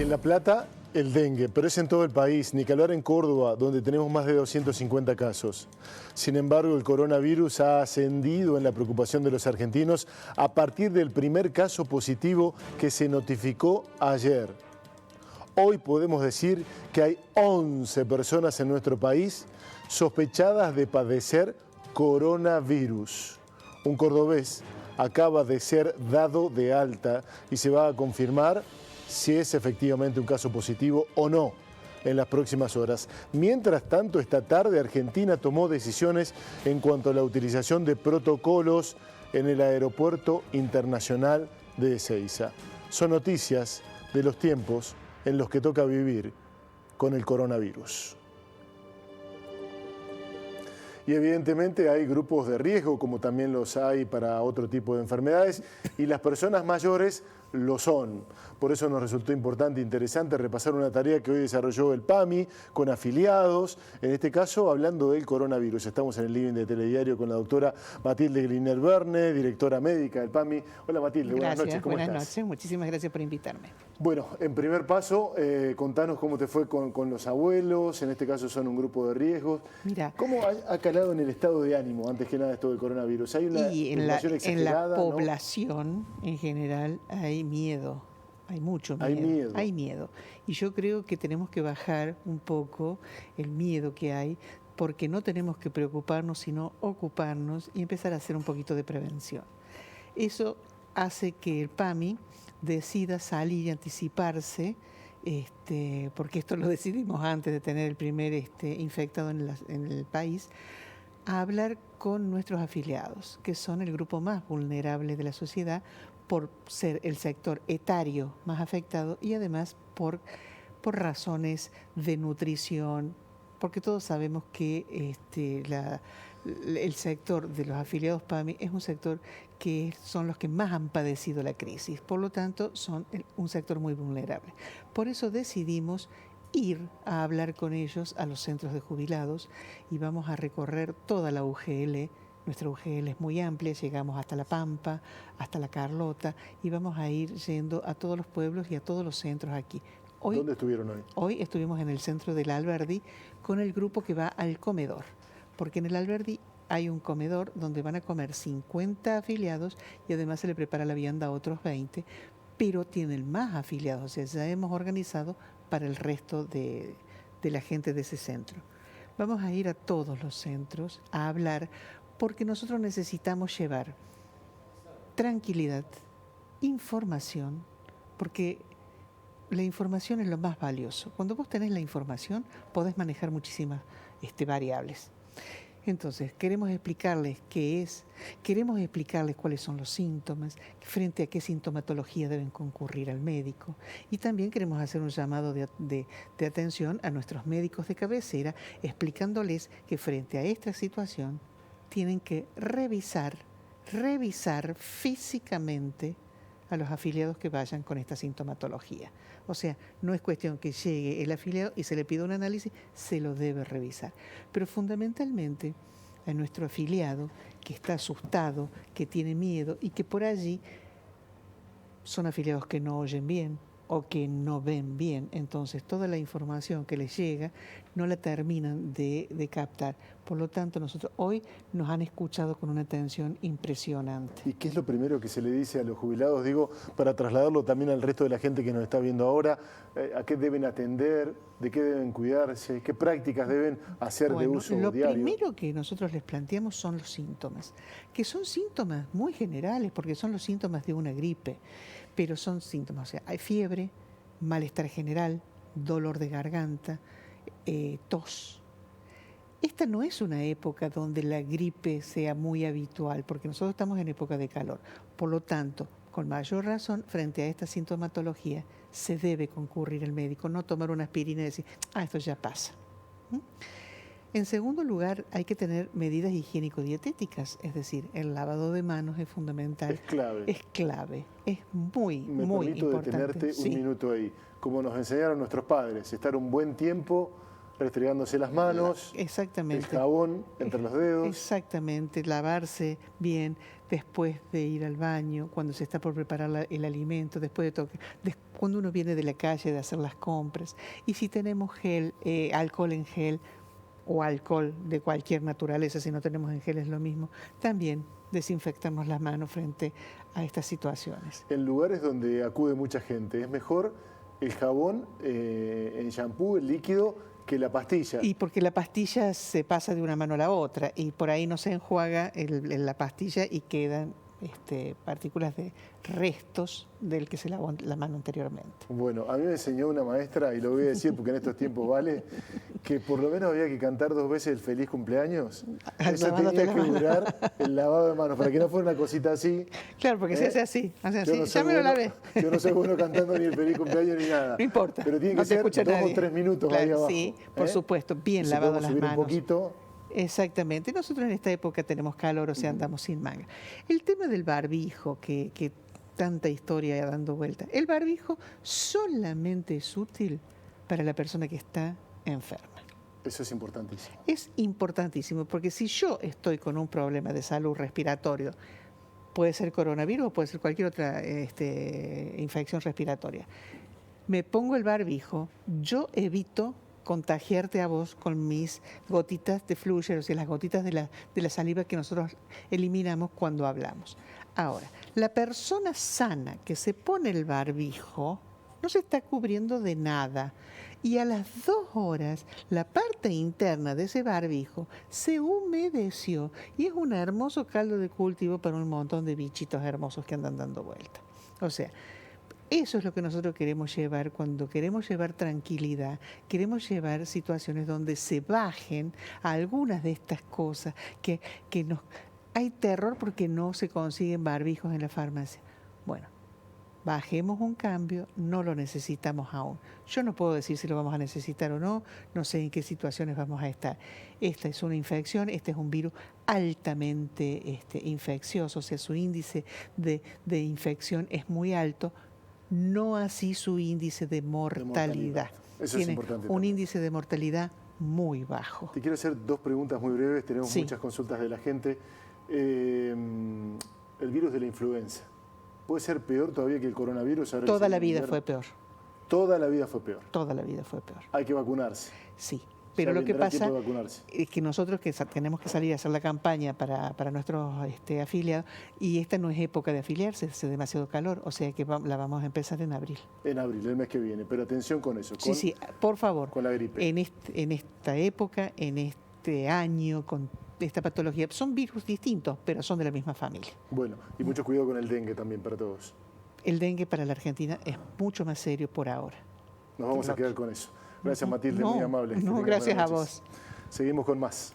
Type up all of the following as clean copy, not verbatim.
En La Plata, el dengue, pero es en todo el país, ni que hablar en Córdoba, donde tenemos más de 250 casos. Sin embargo, el coronavirus ha ascendido en la preocupación de los argentinos a partir del primer caso positivo que se notificó ayer. Hoy podemos decir que hay 11 personas en nuestro país sospechadas de padecer coronavirus. Un cordobés acaba de ser dado de alta y se va a confirmar si es efectivamente un caso positivo o no en las próximas horas. Mientras tanto, esta tarde Argentina tomó decisiones en cuanto a la utilización de protocolos en el Aeropuerto Internacional de Ezeiza. Son noticias de los tiempos en los que toca vivir con el coronavirus. Y evidentemente hay grupos de riesgo, como también los hay para otro tipo de enfermedades, y las personas mayores lo son. Por eso nos resultó importante e interesante repasar una tarea que hoy desarrolló el PAMI con afiliados, en este caso hablando del coronavirus. Estamos en el living de Telediario con la doctora Matilde Gliner-Verne, directora médica del PAMI. Hola Matilde, buenas noches, ¿cómo estás? Buenas noches, muchísimas gracias por invitarme. Bueno, en primer paso, contanos cómo te fue con los abuelos, en este caso son un grupo de riesgos. Mira, ¿cómo ha calado en el estado de ánimo, antes que nada, esto del coronavirus? ¿Hay una preocupación exagerada? En la población, ¿no? En general hay miedo, hay mucho miedo. Hay miedo. Y yo creo que tenemos que bajar un poco el miedo que hay, porque no tenemos que preocuparnos, sino ocuparnos y empezar a hacer un poquito de prevención. Eso hace que el PAMI decida salir y anticiparse, porque esto lo decidimos antes de tener el primer infectado en el país, a hablar con nuestros afiliados, que son el grupo más vulnerable de la sociedad por ser el sector etario más afectado y además por razones de nutrición, porque todos sabemos que el sector de los afiliados PAMI es un sector que son los que más han padecido la crisis, por lo tanto son un sector muy vulnerable. Por eso decidimos ir a hablar con ellos a los centros de jubilados y vamos a recorrer toda la UGL. Nuestra UGL es muy amplia, llegamos hasta La Pampa, hasta La Carlota y vamos a ir yendo a todos los pueblos y a todos los centros aquí. ¿Dónde estuvieron hoy? Hoy estuvimos en el centro del Alberdi con el grupo que va al comedor, porque en el Alberdi hay un comedor donde van a comer 50 afiliados y además se le prepara la vianda a otros 20, pero tienen más afiliados, o sea, ya hemos organizado para el resto de la gente de ese centro. Vamos a ir a todos los centros a hablar porque nosotros necesitamos llevar tranquilidad, información, porque la información es lo más valioso. Cuando vos tenés la información, podés manejar muchísimas variables. Entonces, queremos explicarles qué es, queremos explicarles cuáles son los síntomas, frente a qué sintomatología deben concurrir al médico. Y también queremos hacer un llamado de atención a nuestros médicos de cabecera, explicándoles que frente a esta situación tienen que revisar físicamente a los afiliados que vayan con esta sintomatología. O sea, no es cuestión que llegue el afiliado y se le pida un análisis, se lo debe revisar. Pero fundamentalmente a nuestro afiliado que está asustado, que tiene miedo y que por allí son afiliados que no oyen bien o que no ven bien. Entonces toda la información que les llega no la terminan de captar. Por lo tanto, nosotros hoy nos han escuchado con una atención impresionante. ¿Y qué es lo primero que se le dice a los jubilados? Digo, para trasladarlo también al resto de la gente que nos está viendo ahora, ¿a qué deben atender? ¿De qué deben cuidarse? ¿Qué prácticas deben hacer de uso diario? Lo primero que nosotros les planteamos son los síntomas, que son síntomas muy generales, porque son los síntomas de una gripe, pero son síntomas, o sea, hay fiebre, malestar general, dolor de garganta, tos. Esta no es una época donde la gripe sea muy habitual, porque nosotros estamos en época de calor. Por lo tanto, con mayor razón, frente a esta sintomatología, se debe concurrir al médico, no tomar una aspirina y decir, esto ya pasa. En segundo lugar, hay que tener medidas higiénico-dietéticas, es decir, el lavado de manos es fundamental. Es clave. Es clave, es muy importante. Me permito detenerte un minuto ahí. Como nos enseñaron nuestros padres, estar un buen tiempo Restregándose las manos, exactamente. El jabón entre los dedos. Exactamente, lavarse bien después de ir al baño, cuando se está por preparar el alimento, después de tocar, cuando uno viene de la calle de hacer las compras. Y si tenemos gel, alcohol en gel o alcohol de cualquier naturaleza, si no tenemos en gel es lo mismo, también desinfectarnos las manos frente a estas situaciones. En lugares donde acude mucha gente, ¿es mejor el jabón en shampoo, el líquido, que la pastilla? Y porque la pastilla se pasa de una mano a la otra y por ahí no se enjuaga la pastilla y quedan partículas de restos del que se lavó la mano anteriormente. Bueno, a mí me enseñó una maestra, y lo voy a decir porque en estos tiempos vale, que por lo menos había que cantar 2 veces el feliz cumpleaños. Eso tenía que durar el lavado de manos, para que no fuera una cosita así. Claro, porque se hace así, No ya me lo lavé. Yo no soy bueno cantando ni el feliz cumpleaños ni nada. No importa. Pero tiene que ser 2 o 3 minutos claro, ahí abajo. Sí, por supuesto, bien lavado las manos. Un poquito. Exactamente. Nosotros en esta época tenemos calor, o sea, andamos sin manga. El tema del barbijo, que tanta historia dando vuelta. El barbijo solamente es útil para la persona que está enferma. Eso es importantísimo. Es importantísimo, porque si yo estoy con un problema de salud respiratorio, puede ser coronavirus o puede ser cualquier otra infección respiratoria, me pongo el barbijo, yo evito contagiarte a vos con mis gotitas de flúor, o sea, las gotitas de la saliva que nosotros eliminamos cuando hablamos. Ahora, la persona sana que se pone el barbijo no se está cubriendo de nada y a las 2 horas la parte interna de ese barbijo se humedeció y es un hermoso caldo de cultivo para un montón de bichitos hermosos que andan dando vuelta. O sea, eso es lo que nosotros queremos llevar cuando queremos llevar tranquilidad, queremos llevar situaciones donde se bajen algunas de estas cosas que nos... Hay terror porque no se consiguen barbijos en la farmacia. Bueno, bajemos un cambio, no lo necesitamos aún. Yo no puedo decir si lo vamos a necesitar o no, no sé en qué situaciones vamos a estar. Esta es una infección, este es un virus altamente infeccioso, o sea, su índice de infección es muy alto, no así su índice de mortalidad. Eso es importante. Un índice de mortalidad muy bajo. Te quiero hacer 2 preguntas muy breves, tenemos muchas consultas de la gente. El virus de la influenza, ¿puede ser peor todavía que el coronavirus? Ahora Toda la vida fue peor. Toda la vida fue peor. Toda la vida fue peor. Hay que vacunarse. Sí, pero lo que pasa es que nosotros tenemos que salir a hacer la campaña para nuestros afiliados y esta no es época de afiliarse, hace demasiado calor, o sea que la vamos a empezar en abril. En abril, el mes que viene, pero atención con eso. Sí, por favor. Con la gripe. En esta época, en este año, con esta patología, son virus distintos, pero son de la misma familia. Bueno, y mucho cuidado con el dengue también para todos. El dengue para la Argentina es mucho más serio por ahora. Nos vamos a quedar con eso. Gracias, Matilde, muy amable. No, gracias a vos. Seguimos con más.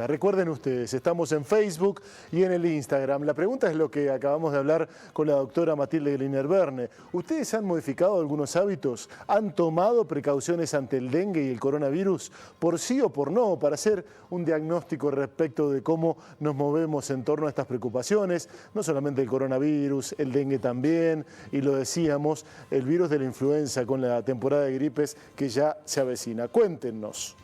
Recuerden ustedes, estamos en Facebook y en el Instagram. La pregunta es lo que acabamos de hablar con la doctora Matilde Gliner-Verne. ¿Ustedes han modificado algunos hábitos? ¿Han tomado precauciones ante el dengue y el coronavirus? ¿Por sí o por no? Para hacer un diagnóstico respecto de cómo nos movemos en torno a estas preocupaciones. No solamente el coronavirus, el dengue también. Y lo decíamos, el virus de la influenza con la temporada de gripes que ya se avecina. Cuéntenos.